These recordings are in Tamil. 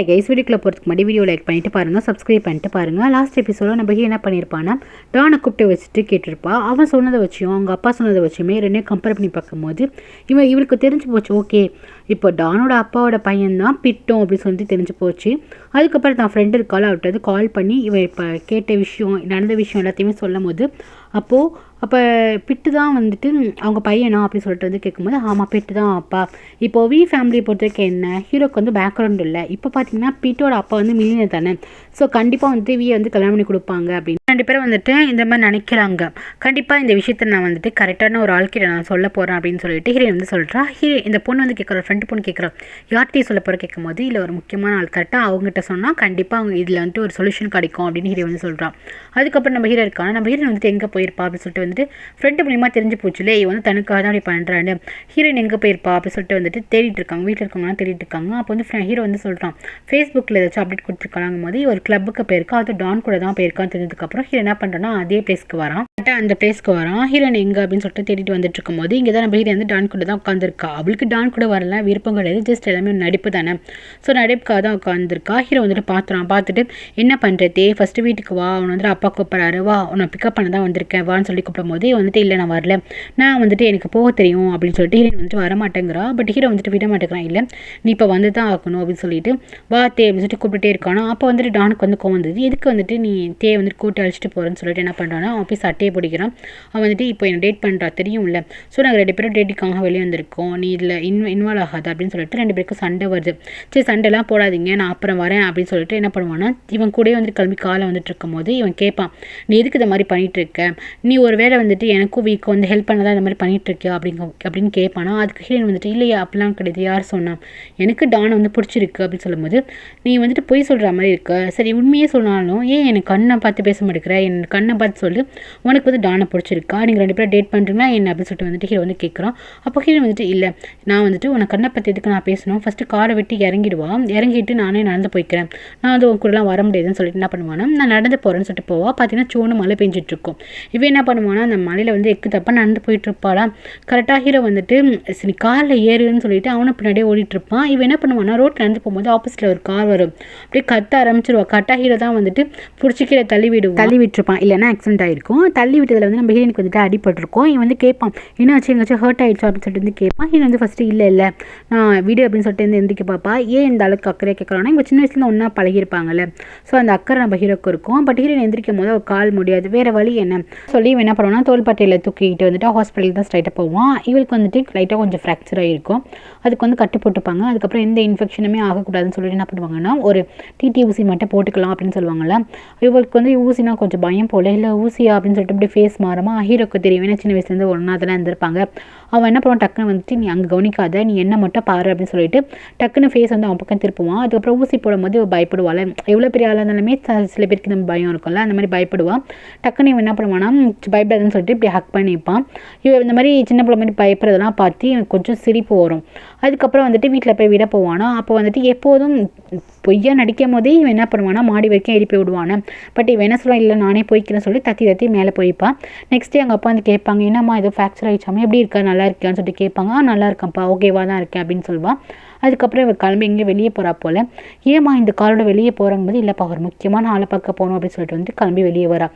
கைஸ் வீடியோக்குள்ள போகிறதுக்கு முன்னாடி வீடியோ லைக் பண்ணிட்டு பாருங்கள், சப்ஸ்கிரைப் பண்ணிட்டு பாருங்கள். லாஸ்ட் எபிசோட நம்ம என்ன பண்ணியிருப்பான்னா, டானை கூப்பிட்டு வச்சுட்டு கேட்டிருப்பா. அவன் சொன்னதை வச்சும் அவங்க அப்பா சொன்னதை வச்சுமே ரெண்டையும் கம்பேர் பண்ணி பார்க்கும்போது இவளுக்கு தெரிஞ்சு போச்சு. ஓகே, இப்போ டானோட அப்பாவோட பையன் தான் பிட்டோம் அப்படின்னு சொல்லிட்டு தெரிஞ்சு போச்சு. அதுக்கப்புறம் தான் ஃப்ரெண்டு இருக்காள், அவர்கிட்ட கால் பண்ணி இவன் இப்போ கேட்ட விஷயம் நடந்த விஷயம் எல்லாத்தையுமே சொல்லும் போது அப்போ பிட்டு தான் வந்துட்டு அவங்க பையனா அப்படின்னு சொல்லிட்டு கேட்கும்போது ஆமாம் பிட்டு தான் அப்பா. இப்போ ஃபேமிலியை பொறுத்த வரைக்கும் என்ன, ஹீரோக்கு பேக்ரவுண்ட் இல்லை. இப்போ பார்த்தீங்கன்னா பிட்டோட அப்பா மில்லியனர் தானே. ஸோ கண்டிப்பாக கல்யாணம் பண்ணி கொடுப்பாங்க அப்படின்னு 2 பேரும் இந்த மாதிரி நினைக்கிறாங்க. கண்டிப்பாக இந்த விஷயத்தை நான் கரெக்டான ஒரு ஆள்கிட்ட நான் சொல்ல போகிறேன் அப்படின்னு சொல்லிட்டு ஹீரோயின் சொல்கிறா. இந்த பொண்ணு கேட்குற ஃப்ரெண்டு பொண்ணு கேட்குறா, யார்கிட்டையும் சொல்ல போகிற கேட்கும்போது இல்லை ஒரு முக்கியமான ஆள் கரெக்டாக அவங்ககிட்ட சொன்னால் கண்டிப்பாக அவங்க இதில் ஒரு சொல்யூஷன் கிடைக்கும் அப்படின்னு ஹீரோ சொல்கிறான். அதுக்கப்புறம் நம்ம ஹீரோ இருக்காங்க. நம்ம ஹீரோயின் எங்கே போயிருப்பா அப்படின்னு சொல்லிட்டு ஃப்ரெண்டு மூலியமாக தெரிஞ்சு போச்சுலே இவன் தனக்காக தான் அப்படி பண்ணுறான்னு. ஹீரோயின் எங்கே போயிருப்பா அப்படின்னு சொல்லிட்டு தேடிட்டு இருக்காங்க. வீட்டில் இருக்கவங்களாம் தேடிட்டு இருக்காங்க. அப்போ ஹீரோ சொல்கிறான், ஃபேஸ்புக்கில் ஏதாச்சும் அப்டேட் கொடுத்துருக்காங்க போது ஒரு கிளப்புக்கு போயிருக்கா, அது டான் கூட தான் போயிருக்கான்னு தெரிஞ்சதுக்கப்புறம் ஹீரோ என்ன பண்ணுறான்னா அதே பிளேஸ்க்கு வரான். அந்த பிளேஸ்க்கு வரான். ஹீரோயின் எங்கே அப்படின்னு சொல்லிட்டு தேடிட்டு வந்துட்டு இருக்கும் போது இங்கே தான் நம்ம ஹீரோ டான் கூட தான் உட்காந்துருக்கா. அவளுக்கு டான் கூட வரல, விருப்பம் கிடையாது, ஜஸ்ட் எல்லாமே நடிப்பு தானே. ஸோ நடிப்புக்காக தான் உட்காந்துருக்கா. ஹீரோ பார்த்துட்டு என்ன பண்ணுறதே ஃபஸ்ட்டு வீட்டுக்கு வா, அவன் அப்பா கூப்பிட்றாரு, வா உன்னை பிக்கப் பண்ண தான் வந்திருக்கேன் வான்னு சொல்லி கூப்பிடும் போது இல்லை நான் வரல, நான் எனக்கு போக தெரியும் அப்படின்னு சொல்லிட்டு ஹீரோயின் வரமாட்டேங்கிறா. பட் ஹீரோ விட மாட்டேங்கிறான். இல்லை நீ இப்போ தான் ஆகணும் அப்படின்னு சொல்லிட்டு வா தே அப்படின்னு சொல்லிட்டு கூப்பிட்டே இருக்கானோ. அப்போ டானுக்கு கோவம் வந்தது. எதுக்கு நீ தே கூட்டி அழைச்சிட்டு போகிறேன்னு சொல்லிட்டு என்ன பண்ணுறான்னா அவன் போய் சட்டையை பிடிக்கிறான். அவன் இப்போ என்ன டேட் பண்ணுறா தெரியும் இல்லை. ஸோ நாங்கள் 2 பேரும் டேட்டுக்காக வெளியே வந்திருக்கோம், நீ இதில் இன்வால்வ் ஆகாது அப்படின்னு சொல்லிட்டு 2 பேருக்கும் சண்டை வருது. சரி சண்டைலாம் போடாதீங்க, நான் அப்புறம் வரேன் அப்படின்னு சொல்லிட்டு என்ன பண்ணுவான்னா இவன் கூட கிளம்பி காலை இருக்கும் போது இவன் கேட்பான், நீ எதுக்கு இந்த மாதிரி பண்ணிட்டு இருக்க, நீ ஒரு வேளை எனக்கும் வீக்கு ஹெல்ப் பண்ணதான் இந்த மாதிரி பண்ணிட்டு இருக்கியா அப்படின்னு கேட்பானா. அதுக்கு ஹீரோயின் இல்லையா அப்படிலாம் கிடையாது, யார் சொன்னா, எனக்கு டானை பிடிச்சிருக்கு அப்படின்னு சொல்லும்போது நீ பொய் சொல்கிற மாதிரி இருக்க, சரி உண்மையே சொன்னாலும் ஏன் எனக்கு கண்ணை பார்த்து பேச மாட்டேங்கிற, என் கண்ணை பார்த்து சொல்லு, உனக்கு டானை பிடிச்சிருக்கா, நீங்கள் 2 பேரும் டேட் பண்ணுறீங்களா என்ன அப்படின்னு சொல்லிட்டு ஹீரோ கேட்குறான். அப்போ ஹீரோ இல்லை நான் உனக்கு கண்ணை பற்றி எதுக்கு நான் பேசணும், ஃபஸ்ட்டு காரை விட்டு இறங்கிட்டு நானே நடந்து போய்க்கிறேன், நான் உன் கூடலாம் வர முடியாதுன்னு சொல்லிட்டு என்ன பண்ணுவானா நான் நடந்து போகிறேன்னு சொல்லிட்டு போவா. பார்த்தீங்கன்னா சோனு மழை பெஞ்சிட்டு இருக்கும். இவன் என்ன பண்ணுவானா அந்த மலையில் எக்கு தப்பாக நடந்து போயிட்டு இருப்பாளா. கரெக்டாக ஹீரோ சரி காரில் ஏறுன்னு சொல்லிட்டு அவனை பின்னாடியே ஓடிட்டு இருப்பான். இவன் என்ன பண்ணுவானா ரோட்டில் நடந்து போகும்போது ஆப்போசிட்டில் ஒரு கார் வரும், அப்படியே கத்த ஆரம்பிச்சிருவா. கரெக்டாக ஹீரோ தான் பிடிச்சி கீழே தள்ளி விட்டுருப்பான், இல்லைன்னா ஆக்சிடென்ட் ஆகிருக்கும். தள்ளி விட்டதில் நம்ம ஹீரோனுக்கு அடிபட்டிருக்கும். இவன் கேட்பான் என்னாச்சு எங்காச்சும் ஹர்ட் ஆகிடுச்சா அப்படின்னு சொல்லிட்டு கேட்பான். ஹீரோ ஃபஸ்ட்டு இல்லை நான் வீடு அப்படின்னு சொல்லிட்டு எந்திரிக்க பார்ப்பா. ஏன் இந்த அளவுக்கு அக்கறை கேட்குறான்னா இவங்க சின்ன வயசுல ஒன்றா பழகிருப்பாங்கல்ல. ஸோ அந்த அக்கறை நம்ம ஹீரோக்கு இருக்கும். பட் ஹீரோயின் எந்திரிக்கும் போது ஒரு கால் முடியாது, வேறு வழி என்ன சொல்லி இவன் என்ன பண்ணுவான்னா தோள்பட்டையில் தூக்கிட்டு ஹாஸ்பிட்டலுக்கு தான் ஸ்ட்ரைட்டாக போவான். இவளுக்கு லைட்டாக கொஞ்சம் ஃப்ராக்சர் ஆகிருக்கும். அதுக்கு கட்டு போட்டுப்பாங்க. அதுக்கப்புறம் எந்த இன்ஃபெக்ஷனுமே ஆகக்கூடாதுன்னு சொல்லிட்டு என்ன பண்ணுவாங்கன்னா ஒரு டிடி ஊசி மட்டும் போட்டுக்கலாம் அப்படின்னு சொல்லுவாங்கள்ல. இவளுக்கு ஊசினா கொஞ்சம் பயம் போல, இல்லை ஊசியா அப்படின்னு சொல்லிட்டு அப்படியே ஃபேஸ் மாறுமா. ஹீரோக்கு தெரியும், ஏன்னா சின்ன வயசுலேருந்து ஒன்றா தான் இருந்திருப்பாங்க. அவன் என்ன பண்ணுவான் டக்குன்னு நீ அங்கே கவனிக்காத, நீ என்ன மட்டும் பாரு அப்படின்னு சொல்லிட்டு டக்குன்னு ஃபேஸ் அவன் பக்கம் திருப்புவான். அதுக்கப்புறம் ஊசி போடும்போது பயப்படுவாள். எவ்வளோ பெரிய ஆளாக இருந்தாலுமே சில பேருக்கு நம்ம பயம் இருக்கும்ல, அந்த மாதிரி பயப்படுவான். டக்குன்னு இவன் என்ன பண்ணுவான்னா பயப்படாதுன்னு சொல்லிட்டு இப்படி ஹக் பண்ணிப்பான். இவன் இந்த மாதிரி சின்ன பிள்ளை மாதிரி பயப்படுறதெல்லாம் பார்த்து எனக்கு கொஞ்சம் சிரிப்பு வரும். அதுக்கப்புறம் வீட்டில் போய் விட போவானா. அப்போ எப்போதும் பொய்யா நடிக்கும் போதே இவன் என்ன பண்ணுவானா மாடி வரைக்கும் எழுப்பி விடுவானே. பட் இவன் என்ன சொல்லுவான், இல்லை நானே போய்க்கிறேன்னு சொல்லி தத்தி மேலே போய்ப்பான். நெக்ஸ்ட் டே அவங்க அப்பா கேட்பாங்க, என்னம்மா ஏதோ ஃப்ராக்சர் ஆகிடுச்சாமா, எப்படி இருக்கா நல்லா இருக்கான்னு சொல்லிட்டு கேட்பாங்க. நல்லா இருக்கேன்ப்பா, ஓகேவா தான் இருக்கேன் அப்படின்னு சொல்லுவான். அதுக்கப்புறம் இவன் கிளம்பி எங்கே வெளியே போகிறா போல். ஏமா இந்த காரோட வெளியே போகிறாங்கும்போது இல்லைப்பா ஒரு முக்கியமான ஆளை பார்க்க போகணும் அப்படின்னு சொல்லிட்டு கிளம்பி வெளியே வரா.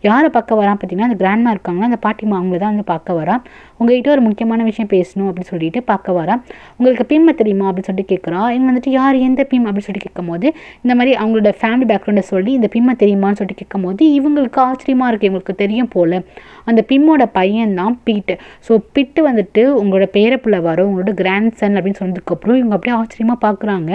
யாரை பார்க்க வரான் பார்த்தீங்கன்னா அந்த கிராண்ட்மா இருக்காங்களா, அந்த பாட்டிமா அவங்கள தான் பார்க்க வரா. உங்கள்கிட்ட ஒரு முக்கியமான விஷயம் பேசணும் அப்படின்னு சொல்லிட்டு பார்க்க வரா. உங்களுக்கு பிம்மை தெரியுமா அப்படின்னு சொல்லிட்டு கேட்குறா. இவங்க யார் எந்த பிம் அப்படின்னு சொல்லிட்டு கேட்கும்போது இந்த மாதிரி அவங்களோட ஃபேமிலி பேக்ரவுண்டை சொல்லி இந்த பிம்மை தெரியுமான்னு சொல்லிட்டு கேட்கும்போது இவங்களுக்கு ஆச்சரியமாக இருக்குது. இவங்களுக்கு தெரியும் போல் அந்த பிம்மோட பையன் தான் பிட்டு. ஸோ பிட்டு உங்களோட பேரப்புள்ள வரும், உங்களோட கிராண்ட் சன் அப்படின்னு சொன்னதுக்கப்புறம் இவங்க அப்படியே ஆச்சரியமாக பார்க்குறாங்க.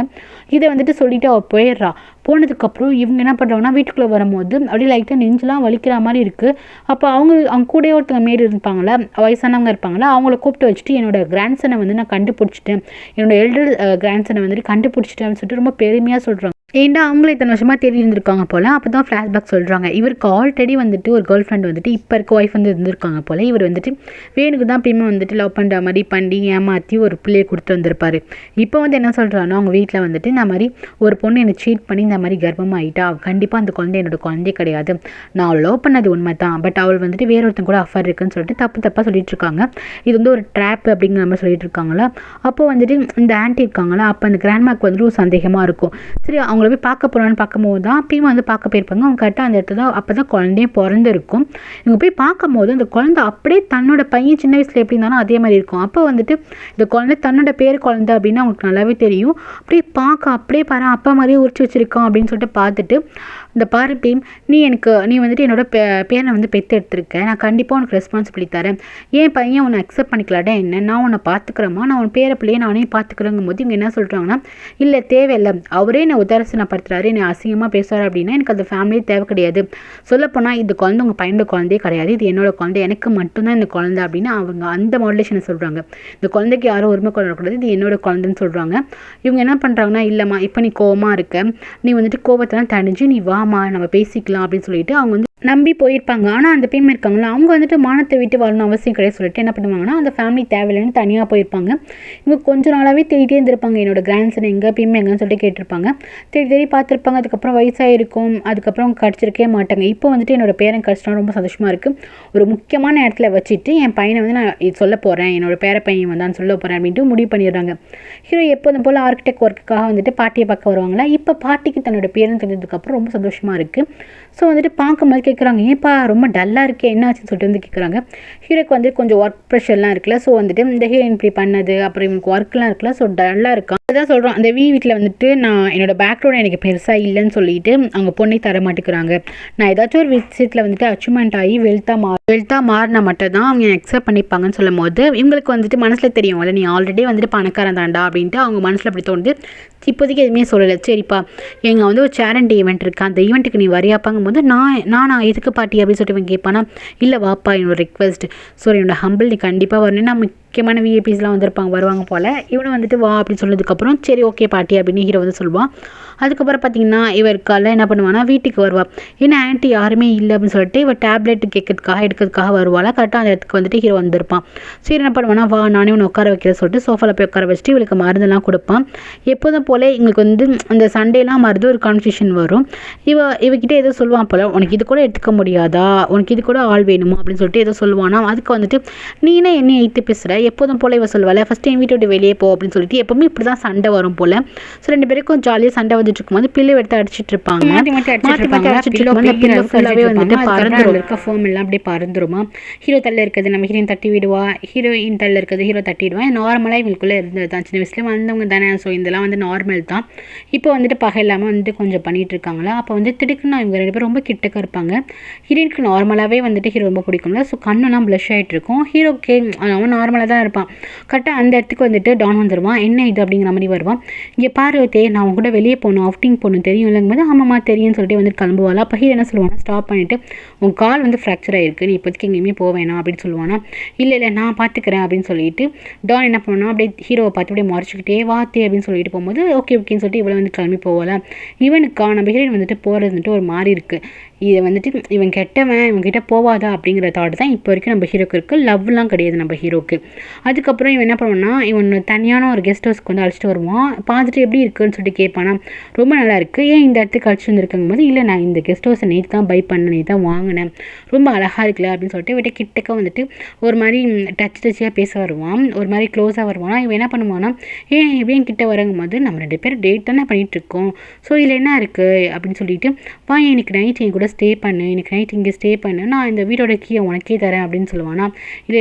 இதை சொல்லிட்டு அவள் போயிடுறா. போனதுக்கப்புறம் இவங்க என்ன பண்ணுறாங்கன்னா வீட்டுக்குள்ளே வரும்போது அப்படியே லைட்டாக நெஞ்செலாம் வலிக்கிற மாதிரி இருக்குது. அப்போ அவங்க கூட ஒருத்தவங்க மாரி இருப்பாங்களே, வயசானவங்க இருப்பாங்களா, அவங்கள கூப்பிட்டு வச்சுட்டு என்னோட கிராண்ட் சனை நான் கண்டுபிடிச்சிட்டேன், என்னோட எல்டர் கிராண்ட் சனை கண்டுபிடிச்சிட்டேன்னு சொல்லிட்டு ரொம்ப பெருமையாக சொல்கிறாங்க. ஏன்டா அவங்களே இத்தனை வருஷமாக தேடி இருந்திருக்காங்க போல். அப்போ தான் ஃப்ளாஷ்பேக் சொல்கிறாங்க, இவருக்கு ஆல்ரெடி வந்துட்டு ஒரு கேர்ள் ஃப்ரெண்ட் வந்துட்டு இப்போ இருக்க ஒய்ஃப் வந்து இருந்திருக்காங்க போல். இவர் வந்துட்டு வேணுக்கு தான் எப்பயுமே வந்துட்டு லவ் பண்ணுற மாதிரி பண்ணி ஏமாற்றி ஒரு பிள்ளையை கொடுத்து வந்திருப்பார். இப்போ வந்து என்ன சொல்கிறாங்கன்னா அவங்க வீட்டில் வந்துட்டு இந்த மாதிரி ஒரு பொண்ணு என்னை சீட் பண்ணி இந்த மாதிரி கர்ப்பமாகிட்டா, கண்டிப்பாக அந்த குழந்தை என்னோட குழந்தையே கிடையாது, நான் அவள் லவ் பண்ணது உண்மை தான், பட் அவள் வந்துட்டு வேற ஒருத்தன் கூட அஃபர் இருக்குன்னு சொல்லிட்டு தப்பாக சொல்லிட்டு இருக்காங்க. இது வந்து ஒரு ட்ராப் அப்படிங்கிற மாதிரி சொல்லிட்டு இருக்காங்களா. அப்போ வந்துட்டு இந்த ஆன்ட்டி இருக்காங்களா, அப்போ அந்த கிராண்ட்மாக்கு வந்துட்டு ஒரு சந்தேகமாக இருக்கும். சரி அவங்கள போய் பார்க்க போகிறான்னு பார்க்கும்போது தான் அப்பயும் வந்து பார்க்க போயிருப்பாங்க. அவங்க கரெக்டாக அந்த இடத்துல அப்போ தான் குழந்தையும் பிறந்திருக்கும். இவங்க போய் பார்க்கும்போது அந்த குழந்தை அப்படியே தன்னோட பையன் சின்ன வயசில் எப்படி இருந்தாலும் அதே மாதிரி இருக்கும். அப்போ வந்துட்டு இந்த குழந்தை தன்னோட பேர் குழந்தை அப்படின்னு அவங்களுக்கு நல்லாவே தெரியும். அப்படியே பார்க்க அப்படியே பாரு அப்பா மாதிரியே உரிச்சு வச்சிருக்கான் அப்படின்னு சொல்லிட்டு பார்த்துட்டு, இந்த பாரு பீம், நீ வந்துட்டு என்னோட பேரை வந்து பெற்று எடுத்திருக்க, நான் கண்டிப்பாக உனக்கு ரெஸ்பான்சிபிலிட்டி தரேன், ஏன் பையன் உன்னை அக்செப்ட் பண்ணிக்கலாடா என்ன, நான் உன்னை பார்த்துக்கிறேம்மா, நான் உன் பேரை பிள்ளையை நானே பார்த்துக்கிறேங்கும் போது இவங்க என்ன சொல்கிறாங்கன்னா, இல்லை தேவையில்லை, அவரே என்னை உதாரணப்படுத்துறாரு, என்னை அசிங்கமாக பேசுகிறாரு அப்படின்னா எனக்கு அந்த ஃபேமிலியே தேவை கிடையாது, சொல்லப்போனால் இந்த குழந்தை உங்கள் பையனோட குழந்தையே கிடையாது, இது என்னோட குழந்தை, எனக்கு மட்டும்தான் இந்த குழந்தை அப்படின்னு அவங்க அந்த மாடுலேஷனை சொல்கிறாங்க. இந்த குழந்தைக்கு யாரும் உரிமை கொள்ளக்கூடாது, இது என்னோட குழந்தைன்னு சொல்கிறாங்க. இவங்க என்ன பண்ணுறாங்கன்னா, இல்லைம்மா இப்போ நீ கோவமாக இருக்க, நீ வந்துட்டு கோவத்தெல்லாம் தணிஞ்சு நீ வாமா நம்ம பேசிக்கலாம் அப்படின்னு சொல்லிட்டு அவங்க வந்து நம்பி போயிருப்பாங்க. ஆனால் அந்த பெண் இருக்காங்களா அவங்க வந்துட்டு மானத்தை விட்டு வாழணும் அவசியம் கிடையாது சொல்லிட்டு என்ன பண்ணுவாங்கன்னா அந்த ஃபேமிலி தேவையில்லைன்னு தனியாக போயிருப்பாங்க. இவங்க கொஞ்ச நாளாகவே தேடிட்டே இருந்திருப்பாங்க, என்னோட கிராண்ட்சன் எங்கே பெண் எங்கன்னு சொல்லிட்டு கேட்டிருப்பாங்க. தேடி பார்த்துருப்பாங்க. அதுக்கப்புறம் வயசாகிருக்கும், அதுக்கப்புறம் கிடச்சிருக்கே மாட்டாங்க. இப்போ வந்துட்டு என்னோட பேரன் கிடச்சிட்டா ரொம்ப சந்தோஷமாக இருக்குது, ஒரு முக்கியமான இடத்துல வச்சுட்டு என் பையனை வந்து நான் இது சொல்ல போகிறேன், என்னோட பேர பையன் வந்தான்னு சொல்ல போகிறேன் அப்படின்ட்டு முடிவு பண்ணிடுறாங்க. ஹீரோ எப்போதும் போல் ஆர்கிடெக்ட் ஒர்க்குக்காக வந்துட்டு பாட்டியை பார்க்க வருவாங்களா. இப்போ பாட்டிக்கு தன்னோட பேரன் தெரிஞ்சதுக்கப்புறம் ரொம்ப சந்தோஷமாக இருக்குது. ஸோ வந்துட்டு பார்க்கும்போது கேட்குறாங்க, ஏன்ப்பா ரொம்ப டல்லாக இருக்கே என்ன ஆச்சுன்னு சொல்லிட்டு வந்து கேட்குறாங்க. ஹீரோக்கு வந்து கொஞ்சம் ஒர்க் ப்ரெஷர்லாம் இருக்குல்ல, ஸோ வந்துட்டு இந்த ஹீரோயின் இப்படி பண்ணது அப்புறம் இவனுக்கு ஒர்க்லாம் இருக்குல்ல, ஸோ டல்லாக இருக்கான். அதான் சொல்கிறோம், அந்த வீட்டில் வந்துட்டு நான் என்னோட பேக்ரவுண்ட் எனக்கு பெருசாக இல்லைன்னு சொல்லிட்டு அவங்க பொண்ணை தர மாட்டேங்கிறாங்க. நான் ஏதாச்சும் ஒரு விஷயத்தில் வந்துட்டு அச்சீவ்மெண்ட் ஆகி வெல்த்தாக மாறினா மட்டும் தான் அவங்க அக்செப்ட் பண்ணிப்பாங்கன்னு சொல்லும் போது இவங்களுக்கு வந்துட்டு மனசில் தெரியும்ல, நீ ஆல்ரெடி வந்துட்டு பணக்காரன் தாண்டா அப்படின்ட்டு அவங்க மனசில் அப்படி தோணுது. இப்போதைக்கு எதுவுமே சொல்லலை. சரிப்பா எங்கள் வந்து ஒரு சேரிட்டி ஈவெண்ட் இருக்குது, அந்த ஈவெண்ட்டுக்கு நீ வரியாப்பாங்கும் போது நான் எதுக்கு பாட்டி அப்படின்னு சொல்லிட்டு இவன் கேட்பானா, இல்லை வாப்பா என்னோட ரிக்வெஸ்ட், ஸோ என்னோட ஹம்பிள் நீ கண்டிப்பாக வரணும், நான் முக்கியமான விஐபிஸ்லாம் வருவாங்க போல். இவனை வந்துட்டு வா அப்படின்னு சொன்னதுக்கப்புறம் சரி ஓகே பாட்டி அப்படின்னு ஹீரோ வந்து சொல்லுவான். அதுக்கப்புறம் பார்த்தீங்கன்னா இவருக்கால என்ன பண்ணுவானா வீட்டுக்கு வருவாள். ஏன்னா ஆன்ட்டி யாருமே இல்லை அப்படின்னு சொல்லிட்டு இவள் டேப்லெட் எடுக்கிறதுக்காக வருவாள். கரெக்டாக அந்த இடத்துக்கு வந்துட்டு ஹீரோ வந்திருப்பான். சரி என்ன பண்ணுவானா, வா நானே உன்னை உட்கார வைக்கிறேன் சொல்லிட்டு சோஃபாவில் போய் உட்கார வச்சுட்டு இவளுக்கு மருந்தெல்லாம் கொடுப்பான். எப்போதும் போல எங்களுக்கு வந்து அந்த சண்டேலாம் மருந்து ஒரு கான்வர்சேஷன் வரும். இவகிட்ட ஏதோ சொல்லுவான் போல், உனக்கு இது கூட எடுத்துக்க முடியாதா, உனக்கு இது கூட ஆள் வேணுமா அப்படின்னு சொல்லிட்டு ஏதோ சொல்லுவானா. அதுக்கு வந்துட்டு நீனே என்ன எய்த்து பேசுகிற, எப்போதும் போல் இவ சொல்லுவாள் ஃபஸ்ட்டு என் வீட்டை விட்டு வெளியே போ அப்படின்னு சொல்லிட்டு எப்பவுமே இப்படி தான் சண்டை வரும் போல். ஸோ ரெண்டு பேருக்கும் ஜாலியாக சண்டை வந்துட்டு இருக்கும்போது பிள்ளை எடுத்து அடிச்சிட்டு இருப்பாங்க. ஃபோம் எல்லாம் அப்படியே பறந்துருமா. ஹீரோ தள்ள இருக்கிறது நம்ம ஹீரோயின் தட்டி விடுவா, ஹீரோயின் தள்ள இருக்கிறது ஹீரோ தட்டிடுவான். நார்மலாக இவங்களுக்குள்ளே இருந்தது தான், சின்ன வயசுல வந்தவங்க தானே. ஸோ இதெல்லாம் வந்து நார்மல் தான். இப்போ வந்துட்டு பகை இல்லாமல் வந்துட்டு கொஞ்சம் பண்ணிட்டு இருக்காங்களா. அப்போ வந்து திடுக்குன்னு இவங்க ரெண்டு பேரும் ரொம்ப கிட்டக்க இருப்பாங்க. ஹீரோயினுக்கு நார்மலாகவே வந்துட்டு ஹீரோ ரொம்ப பிடிக்கும்ல, ஸோ கண்ணெல்லாம் ப்ளஷ் ஆகிட்டு இருக்கும். ஹீரோக்கு அவன் நார்மலாக தான் இருப்பான். கரெக்டாக அந்த இடத்துக்கு வந்துட்டு டான் வந்துடுவான். என்ன இது அப்படிங்கிற மாதிரி வருவான். இங்கே பாரு நான் அவங்க கூட வெளியே போகணும், அவுட்டிங் போகணும் தெரியும் இல்லைங்கும்போது ஆமாம்மா தெரியும்னு சொல்லிட்டு வந்துட்டு கிளம்புவாள். அப்போ ஹீரோ என்ன சொல்லுவானா, ஸ்டாப் பண்ணிவிட்டு உன் கால் வந்து ஃப்ராக்சர் ஆகிருக்கு, நீ இப்போதைக்கு எங்கேயுமே போவேணாம் அப்படின்னு சொல்லுவானா. இல்லை நான் பார்த்துக்கிறேன் அப்படின்னு சொல்லிட்டு டான் என்ன பண்ணுவானா, அப்படியே ஹீரோவை பார்த்து அப்படியே மறைச்சிக்கிட்டே வாத்தே அப்படின்னு சொல்லிட்டு போகும்போது ஓகேன்னு சொல்லிட்டு இவளை வந்து கிளம்பி போவாளா. இவனுக்கா நம்ம ஹீரோயின் வந்துட்டு போகிறது வந்துட்டு ஒரு மாதிரி இருக்குது. இதை வந்துட்டு இவன் கெட்டவன், இவன்கிட்ட போவாதா அப்படிங்கிற தாட் தான் இப்போ வரைக்கும் நம்ம ஹீரோக்கு இருக்குது. லவ்லாம் கிடையாது நம்ம ஹீரோக்கு. அதுக்கப்புறம் இவன் என்ன பண்ணுவான்னா, இவன் தனியான ஒரு கெஸ்ட் ஹவுஸ்க்கு வந்து அழைச்சிட்டு வருவான். பார்த்துட்டு எப்படி இருக்குன்னு சொல்லிட்டு கேட்பானா. ரொம்ப நல்லா இருக்குது, ஏன் இந்த இடத்துக்கு அழைச்சிட்டு வந்துருக்குங்கும் போது இல்லை நான் இந்த கெஸ்ட் ஹவுஸை நேற்று தான் பை பண்ணேன், நேற்று தான் வாங்கினேன், ரொம்ப அழகாக இருக்குல்ல அப்படின்னு சொல்லிட்டு இவட்ட கிட்டக்க வந்துட்டு ஒரு மாதிரி டச்சியாக பேச வருவான், ஒரு மாதிரி க்ளோஸாக வருவானா. இவன் என்ன பண்ணுவானா, எப்படியும் கிட்ட வரங்கும் போது நம்ம ரெண்டு பேரும் டேட் தானே பண்ணிகிட்ருக்கோம், ஸோ இதில் என்ன இருக்குது அப்படின்னு சொல்லிட்டு வா இன்னைக்கு நைட் என் கூட ஸ்டே பண்ணு, இன்னைக்கு நைட் இங்கே ஸ்டே பண்ணு, நான் இந்த வீடோட கீயை உனக்கே தரேன் அப்படின்னு சொல்லுவானா.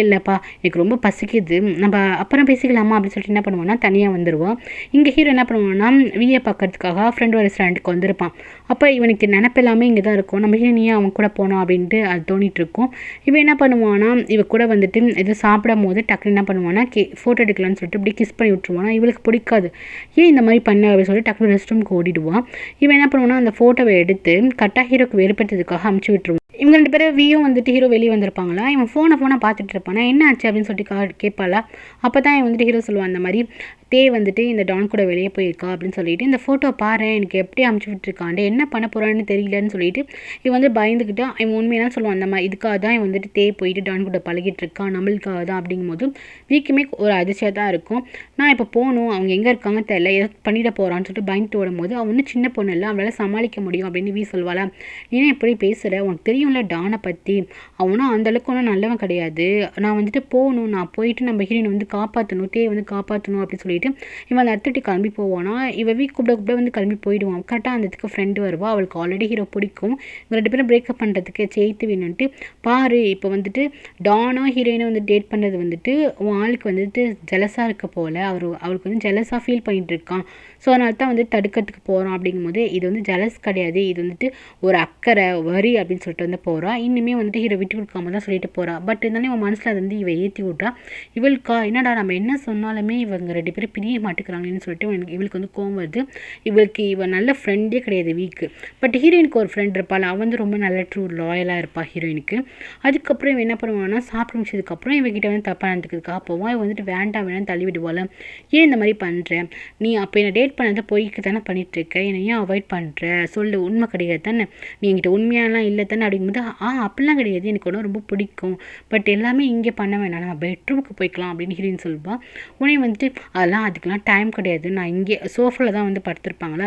இல்லைப்பா எனக்கு ரொம்ப பசிக்குது, நம்ம அப்புறம் பேசிக்கலாமா அப்படின்னு சொல்லிட்டு என்ன பண்ணுவானா தனியாக வந்துடுவான். இங்கே ஹீரோ என்ன பண்ணுவான்னா வீயை பார்க்கறதுக்காக ஃப்ரெண்ட் ஒரு ரெஸ்டாரண்ட்டுக்கு வந்திருப்பான். அப்போ இவனுக்கு நினப்பெல்லாமே இங்கே தான் இருக்கும், நம்ம ஹீரோ நீயே அவன் கூட போனோம் அப்படின்ட்டு அது தோணிட்டு இருக்கும். இவன் என்ன பண்ணுவானா, இவ கூட வந்துட்டு எது சாப்பிடும் போது டக்குன்னு என்ன பண்ணுவானா ஃபோட்டோ எடுக்கலான்னு சொல்லிட்டு இப்படி கிஸ் பண்ணி விட்டுருவானா. இவளுக்கு பிடிக்காது, ஏன் இந்த மாதிரி பண்ண அப்படின்னு சொல்லிட்டு டக்குனு ரெஸ்ட் ரூமுக்கு ஓடிடுவான். இவன் என்ன பண்ணுவானா அந்த ஃபோட்டோவை எடுத்து கரெக்டாக ஹீரோக்கு வெறுப்பேற்றதுக்காக அமுச்சு விட்டுருவான். இவங்க ரெண்டு பேரும் வியும் வந்துட்டு ஹீரோ வெளியே வந்திருப்பாங்களா. இவன் ஃபோனை பார்த்துட்டு இருப்பானா. என்ன ஆச்சு அப்படின்னு சொல்லிட்டு கேட்பாளா. அப்போ தான் இவன் வந்துட்டு ஹீரோ சொல்லுவான், அந்த மாதிரி வந்துட்டு இந்த டான் கூட வெளியே போயிருக்கா அப்படின்னு சொல்லிட்டு இந்த ஃபோட்டோ பாரு எனக்கு எப்படி அமுச்சு விட்டுருக்காண்டு என்ன பண்ண போகிறான்னு தெரியலன்னு சொல்லிட்டு இவன் வந்து பயந்துக்கிட்டு இவன் உண்மையெல்லாம் சொல்லுவான். அந்த மாதிரி இதுக்காக தான் இவன் வந்துட்டு போயிட்டு டான் கூட பழகிட்டு இருக்கான் நம்மளுக்காக தான் அப்படிங்கும்போது வீக்குமே ஒரு அதிர்ச்சியாக தான் இருக்கும். நான் இப்போ போகணும் அவங்க எங்கே இருக்காங்க தெரியல ஏதோ பண்ணிட போகிறான்னு சொல்லிட்டு பயந்துட்டு ஓடும்போது அவன் வந்து சின்ன பொண்ணு இல்லை அவளால் சமாளிக்க முடியும் அப்படின்னு சொல்லுவாளா. நீனே எப்படி பேசுகிற உனக்கு தெரியும்ல டானை பற்றி அவனும் அந்தளவுக்கு ஒன்றும் நல்லவன் கிடையாது. நான் வந்துட்டு போகணும் நான் போயிட்டு நம்ம ஹீரோனை வந்து காப்பாற்றணும் வந்து காப்பாற்றணும் அப்படின்னு சொல்லிட்டு இவன் அந்த இடத்துட்டு கிளம்பி போவானா. இவன் கூப்பிட வந்து கிளம்பி போயிடுவான். கரெக்டாக அந்த இடத்துக்கு ஃப்ரெண்டு வருவா. அவளுக்கு ஆல்ரெடி ஹீரோ பிடிக்கும். இவங்க 2 பேரும் பிரேக்கப் பண்ணுறதுக்கு சேர்த்து வேணும்ட்டு பாரு இப்போ வந்துட்டு டானோ ஹீரோயினை வந்து டேட் பண்ணுறது வந்துட்டு உன் ஆளுக்கு வந்துட்டு ஜெலஸாக இருக்க போல் அவருக்கு வந்து ஜெலஸாக ஃபீல் பண்ணிட்டு இருக்கான். ஸோ அதனால தான் வந்து தடுக்கிறதுக்கு போகிறான் அப்படிங்கும்போது இது வந்து ஜெலஸ் கிடையாது இது வந்துட்டு ஒரு அக்கறை வரி அப்படின்னு சொல்லிட்டு வந்து போகிறா. இன்னுமே வந்துட்டு ஹீரோ விட்டு கொடுக்காம தான் சொல்லிட்டு போகிறா. பட் இருந்தாலும் இவன் மனசில் அது வந்து இவள் ஏற்றி விட்றா. இவளுக்கா என்னடா நம்ம என்ன சொன்னாலுமே இவங்க 2 பேரும் பிரிய மாட்டேங்கிறாங்கன்னு சொல்லிட்டு இவளுக்கு வந்து கோவம் வருது. இவன் நல்ல ஃப்ரெண்டே கிடையாது வீக்கு. பட் ஹீரோயினுக்கு ஒரு ஃப்ரெண்ட் இருப்பாள் அவன் வந்து ரொம்ப நல்ல ட்ரூ லாயலாக இருப்பாள் ஹீரோயினுக்கு. அதுக்கப்புறம் இவன் என்ன பண்ணுவான்னா சாப்பிட்டு முடிச்சதுக்கப்புறம் இவகிட்ட வந்து தப்பாக நடந்துக்கிறதுக்காக போவான். இவன் வந்துட்டு வேண்டாம் தள்ளி விடுவாள். ஏன் இந்த மாதிரி பண்ணுறேன் நீ அப்போ என்னை டேட் பண்ணதை பொய்க்கு தானே பண்ணிகிட்ருக்க என்னை ஏன் அவாய்ட் பண்ணுற சொல்லு உண்மை கிடையாது தானே நீ என்கிட்ட உண்மையாலாம் இல்லை தானே அப்படிங்கும்போது அப்படிலாம் கிடையாது எனக்கு ஒன்றும் ரொம்ப பிடிக்கும் பட் எல்லாமே இங்கே பண்ண வேணாம் நம்ம பெட்ரூமுக்கு போய்க்கலாம் அப்படின்னு ஹீரோயின் சொல்லுவாள். உடனே வந்துட்டு அதுக்கெலாம் டைம் கிடையாது நான் இங்கே சோஃபாவில் தான் வந்து படுத்திருப்பாங்களா.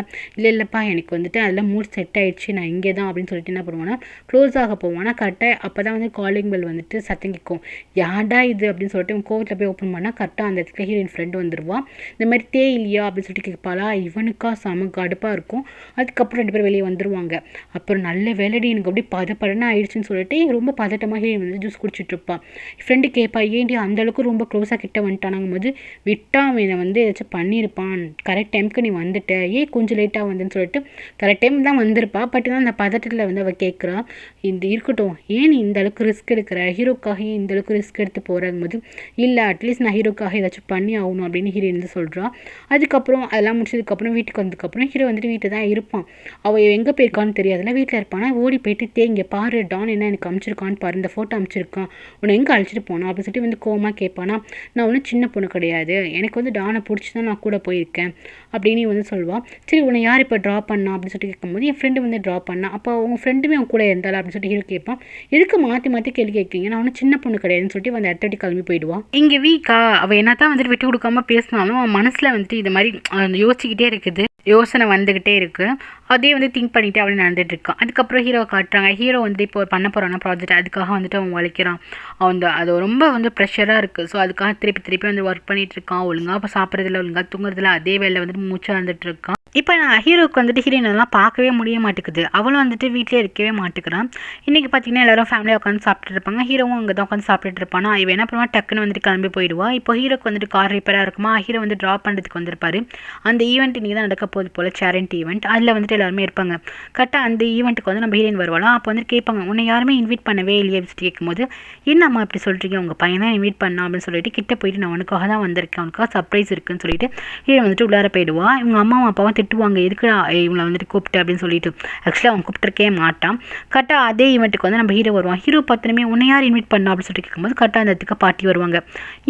இல்லைப்பா எனக்கு வந்துட்டு அதெல்லாம் மூட் செட் ஆகிடுச்சு நான் இங்கே தான் அப்படின்னு சொல்லிட்டு என்ன பண்ணுவானா க்ளோஸ் ஆக போவானா. கரெக்டாக அப்போ தான் வந்து காலிங் பெல் வந்துட்டு சத்தங்கிக்கும். யாடா இது அப்படின்னு சொல்லிட்டு கோவத்தில் போய் ஓப்பன் பண்ணால் கரெக்டாக அந்த இடத்துல ஹீரோயின் ஃப்ரெண்டு வந்துடுவா. இந்த மாதிரி இல்லையா அப்படின்னு சொல்லிட்டு கேட்பாளா. இவனுக்கா செம கடுப்பாக இருக்கும். அதுக்கப்புறம் 2 பேரும் வெளியே வந்துடுவாங்க. அப்புறம் நல்ல வேலைடி எனக்கு அப்படி பதப்படன்னு ஆயிடுச்சுன்னு சொல்லிட்டு ரொம்ப பதட்டமாக ஹீரோயின் வந்து ஜூஸ் குடிச்சிட்டு இருப்பான். ஃப்ரெண்டு கேட்பா ஏன்டி அந்தளவுக்கு ரொம்ப க்ளோஸாக கிட்ட வந்துட்டானாங்கும் போது விட்டா அவனை வந்து ஏதாச்சும் பண்ணியிருப்பான் கரெக்ட் டைமுக்கு நீ வந்துட்ட ஏன் கொஞ்சம் லேட்டாக வந்துன்னு சொல்லிட்டு கரெக்ட் டைம் தான் வந்திருப்பா. பட் தான் அந்த பதட்டத்தில் வந்து அவள் கேட்குறா இந்த இருக்கட்டும் ஏன் நீ இந்த அளவுக்கு ரிஸ்க் எடுக்கிற ஹீரோக்காக இந்த அளவுக்கு ரிஸ்க் எடுத்து போகிறாங்கும் போது இல்லை அட்லீஸ்ட் நான் ஹீரோக்காக ஏதாச்சும் பண்ணி ஆகணும் அப்படின்னு ஹீரோயின் வந்து சொல்கிறா. அதுக்கப்புறம் அதெல்லாம் முடிச்சதுக்கப்புறம் வீட்டுக்கு வந்ததுக்கப்புறம் ஹீரோ வந்துட்டு வீட்டில் தான் இருப்பான். அவள் எங்கே போயிருக்கான்னு தெரியாதுல வீட்டில் இருப்பானா ஓடி போயிட்டு இங்கே பாரு டான் என்ன எனக்கு அனுப்பிச்சிருக்கான்னு பாரு இந்த ஃபோட்டோ அனுப்பிச்சிருக்கான் உன்னை எங்கே அழைச்சிட்டு போனா அப்படின்னு சொல்லிட்டு வந்து கோவமாக கேட்பானா. நான் ஒன்றும் சின்ன பொண்ணு கிடையாது எனக்கு வந்து டானை பிடிச்சி தான் நான் கூட போயிருக்கேன் அப்படின்னு வந்து சொல்லுவாள். சரி உன்னை யார் இப்போ ட்ரா பண்ணா அப்படின்னு சொல்லிட்டு கேட்கும்போது என் ஃப்ரெண்டு வந்து ட்ரா பண்ணா. அப்போ உங்கள் ஃப்ரெண்டுமே அவன் கூட இருந்தாலும் அப்படின்னு சொல்லிட்டு ஹீரோ கேட்பான். எதுக்கு மாற்றி கேள்வி கேட்குறீங்க நான் ஒன்றும் சின்ன பொண்ணு கிடையாதுன்னு சொல்லிட்டு அந்த இடத்த கிளம்பி போயிடுவான். இங்கே வீக்கா அவள் என்ன தான் வந்துட்டு விட்டு கொடுக்காம பேசினாலும் அவன் மனசில் வந்துட்டு இது மாதிரி யோசிச்சுக்கிட்டே இருக்குது யோசனை வந்துக்கிட்டே இருக்குது. அதே வந்து திங்க் பண்ணிவிட்டு அவளை நடந்துட்டு இருக்கான். அதுக்கப்புறம் ஹீரோவை காட்டுறாங்க. ஹீரோ வந்துட்டு இப்போ பண்ண போகிறான ப்ராஜெக்ட் அதுக்காக வந்துட்டு அவன் உழைக்கிறான். அது ரொம்ப வந்து ப்ரெஷராக இருக்குது. ஸோ அதுக்காக திருப்பி வந்து ஒர்க் பண்ணிகிட்டு இருக்கான். ஒழுங்காக இப்போ சாப்பிட்றதில்ல ஒழுங்காக தூங்குறதில்ல அதே வேலை வந்துட்டு மூச்சாக வந்துட்டு இருக்கான். இப்போ நான் ஹீரோவுக்கு வந்துட்டு ஹீரோயின் அதெல்லாம் பார்க்கவே முடிய மாட்டேங்குது. அவளும் வந்துட்டு வீட்டிலே இருக்கவே மாட்டேங்கிறான். இன்றைக்கி பார்த்தீங்கன்னா எல்லாரும் ஃபேமிலியாக உட்காந்து சாப்பிட்டு இருப்பாங்க. ஹீரோவும் அங்கே தான் உட்காந்து சாப்பிட்டுட்டு இருப்பானா. இவன் என்ன பண்ணுவா டக்குன்னு வந்துட்டு கிளம்பி போயிடுவா. இப்போ ஹீரோக்கு வந்துட்டு கார் ரிப்பேராக இருக்குமா. ஹீரோ வந்து ட்ராப் பண்ணுறதுக்கு வந்திருப்பாரு. அந்த ஈவெண்ட் இன்றைக்கி தான் நடக்க போகுது போல் சேரிட்டி ஈவெண்ட். அதில் வந்துட்டு எல்லாருமே இருப்பாங்க. கரெக்டாக அந்த ஈவெண்ட்டுக்கு வந்து நம்ம ஹீரோயின் வருவாளாம். அப்போ வந்து கேட்பாங்க உன்னை யாருமே இன்வைட் பண்ணவே இல்லையே அப்படின்னு கேட்கும்போது என்னம்மா இப்படி சொல்கிறீங்க உங்கள் பையன் தான் இன்வைட் பண்ணா அப்படின்னு சொல்லிட்டு கிட்ட போயிட்டு நான் உனக்காக தான் வந்திருக்கேன் உனக்காக சர்ப்ரைஸ் இருக்குன்னு சொல்லிட்டு ஹீரோ வந்துட்டு உள்ளார போயிடுவா. இவங்க அம்மாவும் அப்பாவும் திட்டுவாங்க எதுக்கு இவங்களை வந்துட்டு கூப்பிட்டு அப்படின்னு சொல்லிட்டு. ஆக்சுவலாக அவன் கூப்பிட்டுருக்கே மாட்டான். கரெக்டாக அதே ஈவெண்ட்டுக்கு வந்து நம்ம ஹீரோ வருவான். ஹீரோ பார்த்தனுமே உன்னை யார் இன்வைட் பண்ணா அப்படின்னு சொல்லிட்டு கேட்கும்போது கரெக்டாக அந்த இடத்துக்கு பாட்டி வருவாங்க.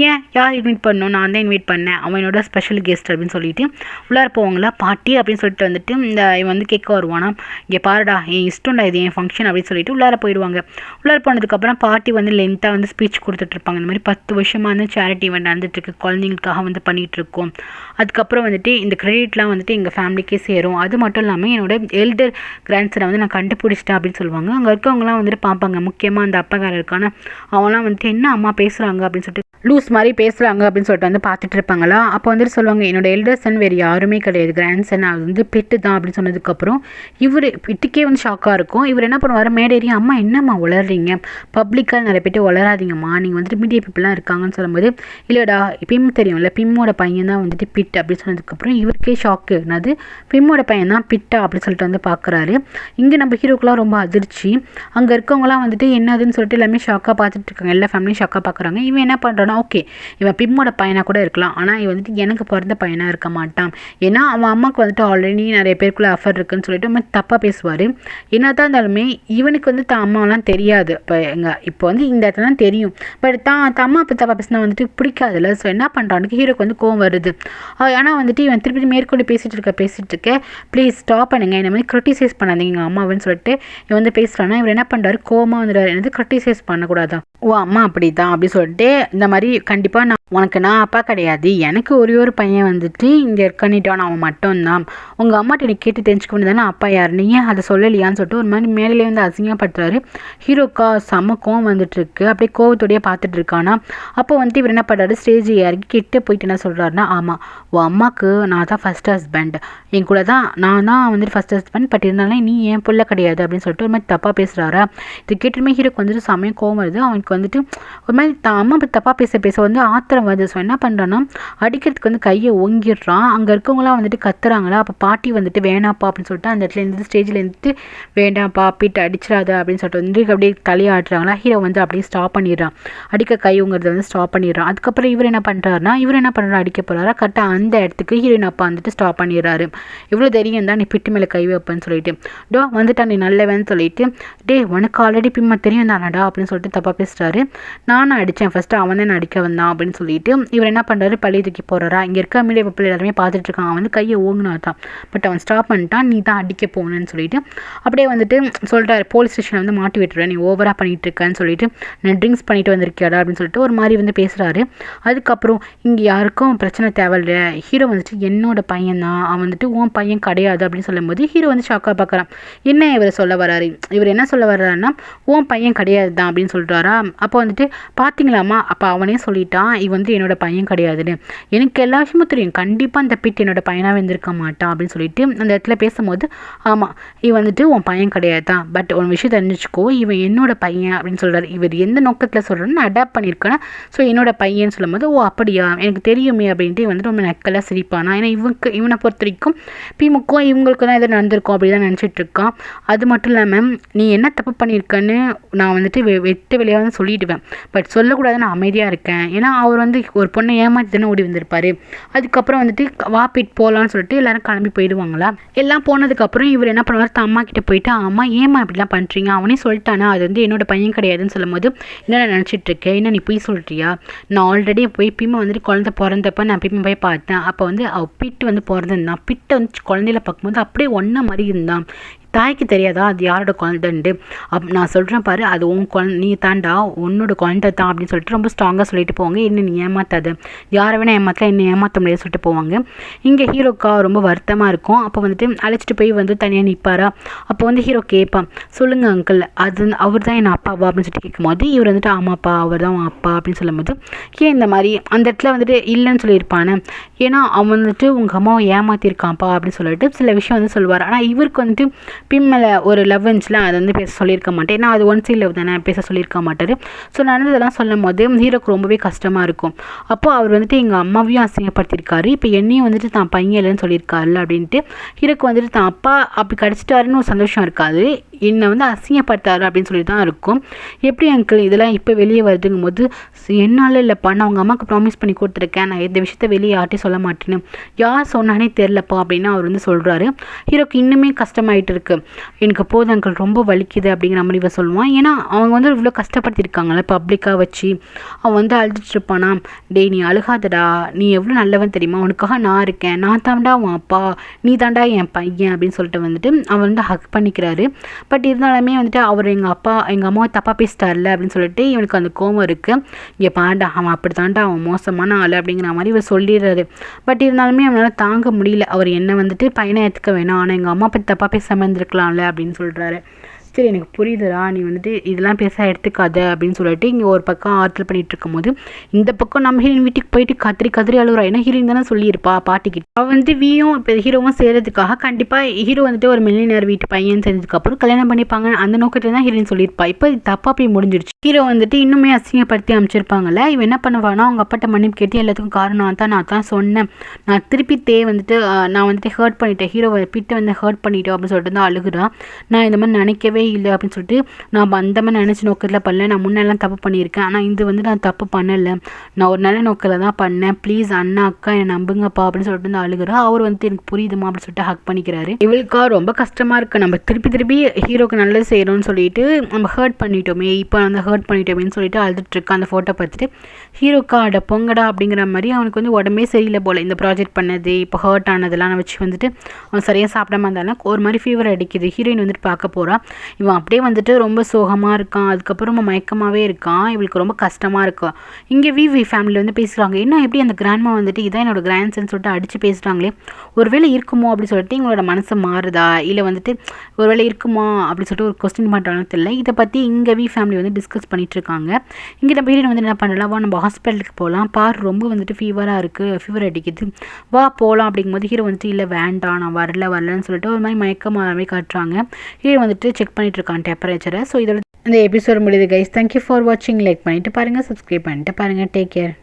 ஏன் யார் இன்வைட் பண்ணணும் நான் தான் இன்வைட் பண்ணேன் அவனோட ஸ்பெஷல் கெஸ்ட் அப்படின்னு சொல்லிட்டு உள்ளார போவாங்களா. பாட்டி அப்படின்னு சொல்லிட்டு வந்துட்டு இவன் வந்து கேட்க வருவானா. இங்கே பாருடா என் இஷ்டம்டா இது என் ஃபங்க்ஷன் அப்படின்னு சொல்லிட்டு உள்ளார போயிடுவாங்க. உள்ளார போனதுக்கப்புறம் பாட்டி வந்து லென்த்தாக வந்து ஸ்பீச் கொடுத்துட்ருப்பாங்க. இந்த மாதிரி 10 வருஷமாக வந்து சேரிட்டி ஈவெண்ட் நடந்துட்டுருக்கு குழந்தைங்களுக்காக வந்து பண்ணிகிட்டு இருக்கோம். அதுக்கப்புறம் வந்துட்டு இந்த கிரெடிட்லாம் வந்துட்டு எங்கள் ஃபேமிலிக்கே சேரும். அது மட்டும் இல்லாமல் என்னோட எல்டர் கிராண்ட்சனை வந்து நான் கண்டுபிடிச்சிட்டேன் அப்படின்னு சொல்லுவாங்க. அங்கே இருக்கவங்களாம் வந்துட்டு பார்ப்பாங்க. முக்கியமாக அந்த அப்பக்காரர் இருக்கான அவங்களாம் வந்துட்டு என்ன அம்மா பேசுகிறாங்க அப்படின்னு சொல்லிட்டு லூஸ் மாதிரி பேசுகிறாங்க அப்படின்னு சொல்லிட்டு வந்து பார்த்துட்டு இருப்பாங்களா. அப்போ வந்துட்டு சொல்லுவாங்க என்னோட எல்டர் சன் வேறு யாருமே கிடையாது கிராண்ட் சன் அது வந்து பெட்டு தான் அப்படின்னு சொன்னதுக்கப்புறம் இவர் பெட்டுக்கே வந்து ஷாக்காக இருக்கும். இவர் என்ன பண்ணுவார் மேடேறி அம்மா என்னம்மா உளறீங்க பப்ளிக்காக நிறைய பேட்டு உளராதிங்கம்மா நீங்கள் வந்துட்டு மீடியா பீப்புளாக இருக்காங்கன்னு சொல்லும்போது இல்லைடா பிம் தெரியும்ல பிம்மோட பையன் தான் வந்துட்டு பிட் அப்படின்னு சொன்னதுக்கப்புறம் இவருக்கே ஷாக்கு என்னது பிம்மோட பையன் தான் பிட்டா அப்படின்னு சொல்லிட்டு வந்து பார்க்குறாரு. இங்கே நம்ம ஹீரோக்கெலாம் ரொம்ப அதிர்ச்சி. அங்கே இருக்கவங்களாம் வந்துட்டு என்னதுன்னு சொல்லிட்டு எல்லாமே ஷாக்காக பார்த்துட்டு இருக்காங்க. எல்லா ஃபேமிலியும் ஷாக்காக பார்க்குறாங்க. இவன் என்ன பண்ணுறான் சொல்கிறான்னா, ஓகே இவன் பிம்மோட பையனாக கூட இருக்கலாம், ஆனால் இவன் வந்துட்டு எனக்கு பிறந்த பையனாக இருக்க மாட்டான், ஏன்னா அவன் அம்மாவுக்கு வந்துட்டு ஆல்ரெடி நிறைய பேருக்குள்ளே அஃபர் இருக்குன்னு சொல்லிட்டு அவன் தப்பாக பேசுவார். என்ன தான் இருந்தாலுமே இவனுக்கு வந்து தான் அம்மாவெலாம் தெரியாது. இப்போ வந்து இந்த இடத்துல தான் தெரியும், பட் தான் அம்மா அப்போ தப்பாக பேசினா வந்துட்டு பிடிக்காதுல்ல. ஸோ என்ன பண்ணுறானுக்கு ஹீரோக்கு வந்து கோவம் வருது. ஆனால் வந்துட்டு இவன் திருப்பி மேற்கொண்டு பேசிகிட்டு இருக்க ப்ளீஸ் ஸ்டாப் பண்ணுங்க, இந்த மாதிரி கிரிட்டிசைஸ் பண்ணாதீங்க எங்கள் அம்மாவுன்னு சொல்லிட்டு இவன் வந்து பேசுகிறான்னா, இவர் என்ன பண்ணுறாரு, கோவமாக வந்துடுறாரு, எனக்கு கிரிட்டிசைஸ் பண்ணக்கூடாதான், ஓ அம்மா அப்படி தான் அப்படி சொல்லிட்டு இந்த மாதிரி கண்டிப்பாக நான் அப்பா கிடையாது, எனக்கு ஒரே ஒரு பையன் வந்துட்டு இங்கே இருக்கணிட்டான், அவன் மட்டும்தான், உங்கள் அம்மாட்ட எனக்கு கேட்டு தெரிஞ்சுக்க வேண்டியதானே அப்பா யார், நீங்கள் அதை சொல்லலையான்னு சொல்லிட்டு ஒரு மாதிரி மேலே வந்து அசிங்கப்படுத்துறாரு. ஹீரோக்கா செம்ம கோவம் வந்துட்டுருக்கு, அப்படியே கோவத்தோடையே பார்த்துட்டு இருக்கானா. அப்போ வந்துட்டு இவர் என்ன பண்ணுறாரு, ஸ்டேஜ் இறங்கி கிட்டே போயிட்டு என்ன சொல்கிறாருன்னா, ஆமாம் உன் அம்மாவுக்கு நான் தான் ஃபஸ்ட் ஹஸ்பண்ட், என் கூட தான் நான் தான் வந்துட்டு ஃபஸ்ட் ஹஸ்பண்ட், பட் இருந்தாலும் நீ என் பிள்ளை கிடையாது அப்படின்னு சொல்லிட்டு ஒரு மாதிரி தப்பாக பேசுகிறாரா. இது கேட்டுமே ஹீரோக்கு வந்துட்டு செம்மையாக கோவம் வருது. அவனுக்கு வந்துட்டு ஒரு மாதிரி அம்மா தப்பாக பேச வந்து ஆத்திரம் வருது. ஸோ என்ன பண்ணுறான்னா, அடிக்கிறதுக்கு வந்து கையை ஓங்கிடுறான். அங்கே இருக்கவங்களாம் வந்துட்டு கத்துறாங்களா. அப்போ பாட்டி வந்துட்டு வேணாப்பா அப்படின்னு சொல்லிட்டு அந்த இடத்துல இருந்து ஸ்டேஜில் இருந்துட்டு வேண்டாம்ப்பா பீட்டு அடிச்சிடாத அப்படின்னு சொல்லிட்டு வந்து அப்படியே தலையாடுறாங்களா. ஹீரோ வந்து அப்படியே ஸ்டாப் பண்ணிடுறான், அடிக்க கைங்கிறத வந்து ஸ்டாப் பண்ணிடுறான். அதுக்கப்புறம் இவர் என்ன பண்ணுறாருனா, அடிக்க போகிறாரா, கரெக்டாக அந்த இடத்துக்கு ஹீரோயின் அப்பா வந்துட்டு ஸ்டாப் பண்ணிடுறாரு. இவ்வளோ தைரியம் தான் நீ பிட்டு மேலே கை வைப்பேன்னு சொல்லிட்டு, டோ வந்துட்டா நீ நல்லவன்னு சொல்லிட்டு, டே உனக்கு ஆல்ரெடி பிம்மா தெரியும் தானடா அப்படின்னு சொல்லிட்டு தப்பாக பேசுகிறாரு. நானும் அடித்தேன், ஃபஸ்ட்டு அவன் தான் அடிக்க வந்தான் அப்படின்னு சொல்லிட்டு இவர் என்ன பண்ணுறாரு, பள்ளி தூக்கி போடுறா. இங்கே இருக்க மீடியா பப்பிள் எல்லாருமே பார்த்துட்டு இருக்கான். அவன் வந்து கையை ஓங்கினா தான், பட் அவன் ஸ்டாப் பண்ணிட்டான், நீ தான் அடிக்க போகணுன்னு சொல்லிட்டு அப்படியே வந்துட்டு சொல்கிறாரு, போலீஸ் ஸ்டேஷனில் வந்து மாட்டி விட்டுருவேன், நீ ஓவராக பண்ணிகிட்டு இருக்கேன்னு சொல்லிட்டு, நான் ட்ரிங்க்ஸ் பண்ணிட்டு வந்திருக்கியாடா அப்படின்னு சொல்லிட்டு ஒரு மாதிரி வந்து பேசுகிறாரு. அதுக்கப்புறம் இங்கே யாருக்கும் பிரச்சனை தேவையில்லை, ஹீரோ வந்துட்டு என்னோட பையன் தான், அவன் வந்துட்டு உன் பையன் கிடையாது அப்படின்னு சொல்லும்போது ஹீரோ வந்து ஷாக்காக பார்க்குறான். என்ன இவர் சொல்ல வராரு, இவர் என்ன சொல்ல வர்றாருன்னா உன் பையன் கிடையாது தான் அப்படின்னு சொல்கிறாரா. அப்போ வந்துட்டு பார்த்தீங்களாம்மா, அப்போ அவனே சொல்லிட்டான் இவன் வந்து என்னோட பையன் கிடையாதுன்னு, எனக்கு எல்லா விஷயமும் தெரியும், கண்டிப்பாக அந்த பிட் என்னோட பையனாக வந்திருக்க மாட்டான் அப்படின்னு சொல்லிட்டு அந்த இடத்துல பேசும்போது, ஆமாம் இவன் வந்துட்டு உன் பையன் கிடையாது தான், பட் ஒரு விஷயம் தெரிஞ்சுக்கோ, இவன் என்னோட பையன் அப்படின்னு சொல்கிறாரு. இவர் எந்த நோக்கத்தில் சொல்கிறேன்னு அடாப்ட் பண்ணியிருக்கேன், ஸோ என்னோட பையன் சொல்லும்போது, ஓ அப்படியா எனக்கு தெரியுமே அப்படின்ட்டு வந்துட்டு ரொம்ப நக்கலாக சிரிப்பானா. ஏன்னா இவனை பொறுத்த வரைக்கும் பிமுக்கும் இவங்களுக்கு தான் எதாவது நடந்திருக்கும் அப்படி தான் நினச்சிட்டு இருக்கான். அது மட்டும் இல்லாமல் நீ என்ன தப்பு பண்ணியிருக்கன்னு நான் வந்துட்டு வெட்ட வெளியாக வந்து சொல்லிவிடுவேன், பட் சொல்லக்கூடாது, நான் அமைதியாக இருக்கேன். ஏன்னா அவர் வந்து ஒரு பொண்ணை ஏமாற்றி தானே ஓடி வந்திருப்பார். அதுக்கப்புறம் வந்துட்டு வாப்பிட்டு போகலான்னு சொல்லிட்டு எல்லாரும் கிளம்பி போயிடுவாங்களா. எல்லாம் போனதுக்கப்புறம் இவர் என்ன பண்ணுவார், அம்மா கிட்டே போயிட்டு, அம்மா ஏமா இப்படிலாம் பண்ணுறீங்க, அவனே சொல்லிட்டானா அது வந்து என்னோட பையன் கிடையாதுன்னு சொல்லும்போது, என்ன நினச்சிட்டு இருக்கேன், என்ன நீ போய் சொல்கிறியா, நான் ஆல்ரெடி போய் பிம்மை வந்துட்டு குழந்தை பிறந்தப்போ நான் பிம்மை போய் பார்த்தேன், அப்போ வந்து பிட்டு வந்து பிறந்திருந்தான், பிட்டை வந்து குழந்தையில பார்க்கும்போது அப்படியே ஒன்றா மாதிரி இருந்தான், தாய்க்கு தெரியாதா அது யாரோட குழந்தைண்டு, நான் சொல்கிறேன் பாரு அது உன் குழந்தை, நீ தாண்டா உன்னோட குழந்தை தான் அப்படின்னு சொல்லிட்டு ரொம்ப ஸ்ட்ராங்காக சொல்லிட்டு போவாங்க. என்ன நீ ஏமாத்தாது, யாரை வேணா ஏமாத்தலாம், என்ன ஏமாற்ற முடியாது சொல்லிட்டு போவாங்க. இங்கே ஹீரோக்கா ரொம்ப வருத்தமாக இருக்கும். அப்போ வந்துட்டு அழைச்சிட்டு போய் வந்து தனியாக நிற்பாரா. அப்போ வந்து ஹீரோ கேட்பான், சொல்லுங்கள் அங்கிள் அது அவர் தான் என் அப்பாவா அப்படின்னு சொல்லிட்டு கேட்கும்போது, இவர் வந்துட்டு ஆமாப்பா அவர் தான் உன் அப்பா அப்படின்னு சொல்லும்போது, ஏன் இந்த மாதிரி அந்த இடத்துல வந்துட்டு இல்லைன்னு சொல்லியிருப்பானே, ஏன்னா அவன் வந்துட்டு உங்கள் அம்மாவை ஏமாற்றிருக்கான்ப்பா அப்படின்னு சொல்லிட்டு சில விஷயம் வந்து சொல்லுவார். ஆனால் இவருக்கு வந்துட்டு பிம்மில் ஒரு லவ்ன்ஸ்லாம் அதை வந்து பேச சொல்லியிருக்க மாட்டேன், ஏன்னா அது ஒன் சைட் லவ் தானே, பேச சொல்லியிருக்க மாட்டார். ஸோ நடந்ததெல்லாம் சொல்லும் போது ஹீரோக்கு ரொம்பவே கஷ்டமாக இருக்கும். அப்போது அவர் வந்துட்டு எங்கள் அம்மாவையும் அசிங்கப்படுத்தியிருக்காரு, இப்போ என்னையும் வந்துட்டு தான் பையன் இல்லைன்னு சொல்லியிருக்காருல்ல அப்படின்ட்டு ஹீரோக்கு வந்துட்டு தான் அப்பா அப்படி கிடச்சிட்டாருன்னு ஒரு சந்தோஷம் இருக்காது, என்னை வந்து அசிங்கப்படுத்தாரு அப்படின்னு சொல்லி தான் இருக்கும். எப்படி அங்கிள் இதெல்லாம் இப்போ வெளியே வருதுங்கும் போது, என்னால் இல்லைப்பா நான் அவங்க அம்மாவுக்கு ப்ராமிஸ் பண்ணி கொடுத்துருக்கேன், நான் இந்த விஷயத்த வெளியே யார்ட்டையும் சொல்ல மாட்டேன்னு, யார் சொன்னானே தெரிலப்பா அப்படின்னு அவர் வந்து சொல்கிறாரு. ஹீரோக்கு இன்னுமே கஷ்டமாயிட்டு இருக்கு, எனக்கு போதும் அங்கிள் ரொம்ப வலிக்குது அப்படிங்கிற மாதிரி இவன் சொல்லுவான். ஏன்னா அவங்க வந்து இவ்வளோ கஷ்டப்படுத்தியிருக்காங்களே பப்ளிக்காக வச்சு, அவன் வந்து அழுதுட்டு இருப்பானா, டேய் நீ அழுகாதடா, நீ எவ்வளோ நல்லவன் தெரியுமா, உனக்காக நான் இருக்கேன், நான் தாண்டா உன் அப்பா, நீ தாண்டா என் பையன் அப்படின்னு சொல்லிட்டு வந்துட்டு அவன் வந்து ஹக் பண்ணிக்கிறாரு. பட் இருந்தாலுமே வந்துட்டு அவர் எங்கள் அம்மாவை தப்பாக பேசிட்டார்ல அப்படின்னு சொல்லிட்டு இவனுக்கு அந்த கோவம் இருக்குது. இங்கே பாண்டா அவன் அப்படி தாண்டா அவன் மோசமான ஆள் அப்படிங்கிற மாதிரி இவர் சொல்லிடுறாரு. பட் இருந்தாலுமே அவனால் தாங்க முடியல, அவர் என்ன வந்துட்டு பையனை ஏற்றுக்க வேணாம், ஆனால் எங்கள் அம்மா பற்றி தப்பாக பேசாமல் இருந்திருக்கலாம்ல அப்படின்னு சொல்கிறாரு. சரி எனக்கு புரியுதுடா, நீ வந்துட்டு இதெல்லாம் பேச எடுத்துக்காத அப்படின்னு சொல்லிட்டு இங்கே ஒரு பக்கம் ஆறுதல் பண்ணிட்டு இருக்கும் போது, இந்த பக்கம் நம்ம ஹீரோயின் வீட்டுக்கு போயிட்டு கத்திரி அழுகுறா. ஏன்னா ஹீரோயின் தானே சொல்லியிருப்பா பாட்டிக்கிட்ட, அவள் வந்து இப்போ ஹீரோவும் சேர்றதுக்காக கண்டிப்பாக ஹீரோ வந்துட்டு ஒரு மில்லியனர் வீட்டு பையன் சேர்ந்ததுக்கப்புறம் கல்யாணம் பண்ணிப்பாங்க அந்த நோக்கத்தில் தான் ஹீரோயின் சொல்லியிருப்பா. இப்போ இது தப்பாக போய் முடிஞ்சிருச்சு. ஹீரோ வந்துட்டு இன்னுமே அசிங்கப்படுத்தி அமைச்சிருப்பாங்கல்ல, இவன் என்ன பண்ணுவானா அவங்க அப்பாட்ட மன்னிப்பு கேட்டு எல்லாத்துக்கும் காரணம் நான் தான் சொன்னேன், நான் திருப்பி வந்துட்டு நான் வந்துட்டு ஹர்ட் பண்ணிட்டேன், ஹீரோவை பிட்டு வந்து ஹர்ட் பண்ணிட்டோம் அப்படின்னு சொல்லிட்டு தான் அழுகுறான். நான் இந்த மாதிரி நினைக்கவே இல்லை அப்படின்னு சொல்லிட்டு நான் அந்த மாதிரி நினச்சி நோக்கத்தில் பண்ணல, நான் முன்னெல்லாம் தப்பு பண்ணியிருக்கேன், ஆனால் இது வந்து நான் தப்பு பண்ணலை, நான் ஒரு நல்ல நோக்கில் தான் பண்ணேன், ப்ளீஸ் அண்ணா அக்கா என்னை நம்புங்கப்பா அப்படின்னு சொல்லிட்டு வந்து அழுகிறா. அவர் வந்துட்டு எனக்கு புரியுதுமா அப்படின்னு சொல்லிட்டு ஹக் பண்ணிக்கிறாரு. இவளுக்கா ரொம்ப கஷ்டமாக இருக்குது, நம்ம திருப்பி ஹீரோக்கு நல்லது செய்கிறோம்னு சொல்லிட்டு நம்ம ஹர்ட் பண்ணிட்டோமே, இப்போ வந்து ஹர்ட் பண்ணிட்டோமேன்னு சொல்லிட்டு அழுதுட்டுருக்கா. அந்த ஃபோட்டோ பார்த்துட்டு ஹீரோக்கா அட பொங்கடா அப்படிங்கிற மாதிரி அவனுக்கு வந்து உடம்பே சரியில்லை போல், இந்த ப்ராஜெக்ட் பண்ணது இப்போ ஹர்ட் ஆனதெல்லாம் வச்சு வந்துட்டு அவன் சரியாக சாப்பிடாம இருந்தாலும் ஒரு மாதிரி ஃபீவர் அடிக்குது. ஹீரோயின் வந்துட்டு பார்க்க போகிறா. இவன் அப்படியே வந்துட்டு ரொம்ப சோகமாக இருக்கான், அதுக்கப்புறம் ரொம்ப மயக்கமாகவே இருக்கான். இவளுக்கு ரொம்ப கஷ்டமாக இருக்கும். இங்கே விவி ஃபேமிலியில் வந்து பேசுகிறாங்க, என்ன எப்படி அந்த கிராண்ட்மா வந்துட்டு இதான் என்னோட கிராண்ட்சன்னு சொல்லிட்டு அடித்து பேசுகிறாங்களே, ஒருவேளை இருக்குமோ அப்படின்னு சொல்லிட்டு இவங்களோட மனசு மாறுதா, இல்லை வந்துட்டு ஒருவேளை இருக்குமா அப்படின்னு சொல்லிட்டு ஒரு கொஸ்டின் பண்ணுறாங்கன்னு தெரியல. இதை பற்றி இங்கே வி ஃபேமிலி வந்து டிஸ்கஸ் பண்ணிட்டு இருக்காங்க. இங்கே நம்ம ஹீரோயின் வந்து என்ன பண்ணலாம், வா நம்ம ஹாஸ்பிட்டலுக்கு போகலாம், பார் ரொம்ப வந்துட்டு ஃபீவராக இருக்குது, ஃபீவர் அடிக்குது, வா போகலாம் அப்படிங்கும்போது ஹீரோ வந்துட்டு இல்லை வேண்டாம் நான் வரலன்னு சொல்லிட்டு ஒரு மாதிரி மயக்கமாகவே காட்டுறாங்க. ஹீரோ வந்துட்டு செக் பண்ணிட்டு இருக்கான் டெம்பரேச்சரை. ஸோ இதோட இந்த எபிசோட் முடியுது கைஸ். தேங்க்யூ ஃபார் வாட்சிங். லைக் பண்ணிட்டு பாருங்கள், சப்ஸ்கிரைப் பண்ணிட்டு பாருங்கள். Take care.